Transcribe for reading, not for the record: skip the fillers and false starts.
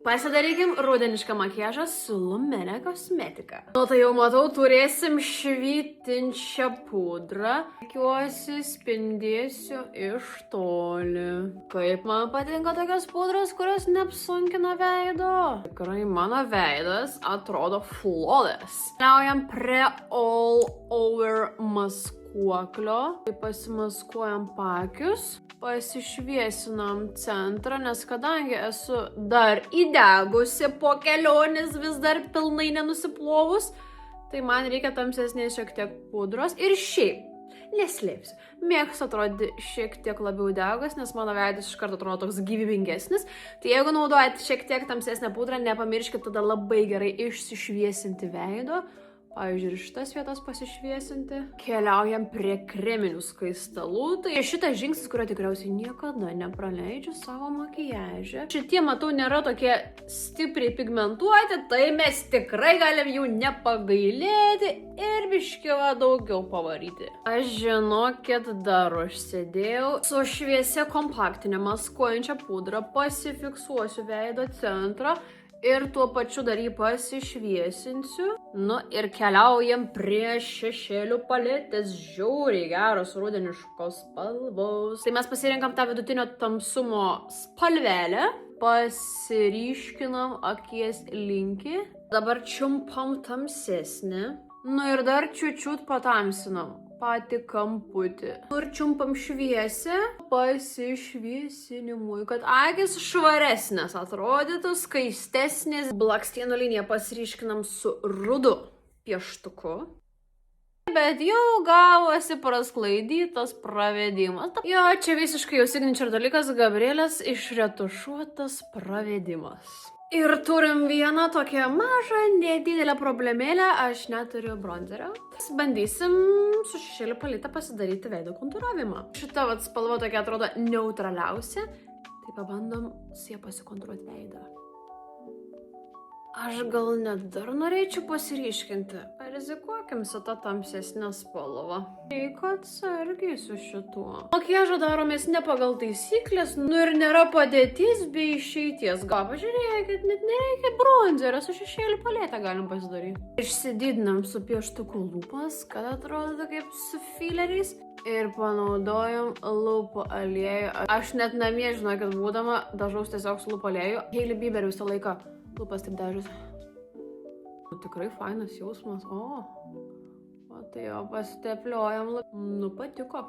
Pasidarykim rudenišką makiažą su Lumene kosmetika. Nu tai jau matau, turėsim švytinčią pudrą. Tikiuosi spindėsiu iš toli. Kaip man patinka tokios pudros, kurios neapsunkina veido. Tikrai mano veidas atrodo flawless. Keliaujam prie all over maskuoklio. Tai pasimaskuojam paakius. Pasišviesinam centrą, nes kadangi esu dar įdegusi po kelionės, vis dar pilnai nenusiplovus, tai man reikia tamsesnės šiek tiek pudros. Ir šiaip, neslėpsiu, mėgstu atrodyti šiek tiek labiau degas, nes mano veidas iš karto atrodo toks gyvybingesnis. Tai jeigu naudojate šiek tiek tamsesnę pudrą, nepamirškite tada labai gerai išsišviesinti veido. Pavyzdžiui, ir šitas vietas pasišviesinti. Keliaujam prie kreminių skaistalų. Tai šitas žingsnis, kurio tikriausiai niekada nepraleidžiu savo makiažę. Šitie, matau, nėra tokie stipriai pigmentuoti, tai mes tikrai galim jų nepagailėti ir biškiau daugiau pavaryti. Aš žinokit, dar užsidėjau su šviesia kompaktinė maskuojančia pudra, pasifiksuosiu veido centrą. Ir tuo pačiu dar jį pasišviesinsiu. Nu ir keliaujam prie šešėlių paletės. Žiauriai geros rudeniškos spalvos. Tai mes pasirinkam tą vidutinio tamsumo spalvelę. Pasiryškinam akies linkį. Dabar čiumpam tamsesnį. Nu ir dar čiučiut patamsinam patį kamputį. Ir čiumpam šviesę pasišviesinimui, kad akis švaresnės atrodytų, skaistesnės. Blakstienų liniją pasiryškinam su rudu pieštuku. Bet jau gavosi prasklaidytas pravedimas. Jo, čia visiškai jau signature dalykas, Gabrielės išretušuotas pravedimas. Ir turim vieną tokią mažą, nedidelę problemėlę, aš neturiu bronzerio. Bandysim su šešėlių palete pasidaryti veido kontūravimą. Šita spalva tokia atrodo neutraliausia, tai pabandom su ją pasikontūruoti veidą. Aš gal net dar norėčiau pasiryškinti. Rizikuokim su tą tamsesnę spalvą. Reikia atsargiai su šituo. Makiažą daromės ne pagal taisyklės, nu ir nėra padėties bei išeities. Gal pažiūrėkit, net nereikia bronzerio, su šešėlių palete galim pasidaryti. Išsididinam su pieštuku lūpas, kad atrodo kaip su fileriais. Ir panaudojam lūpų aliejų. Aš net namie, žinokit, būdama, dažaus tiesiog su lūpų aliejų. Hailey Bieber visą laiką lūpas taip dažus. Tikrai fainas jausmas. O tai jo pasitepliojam. Nu, patiko.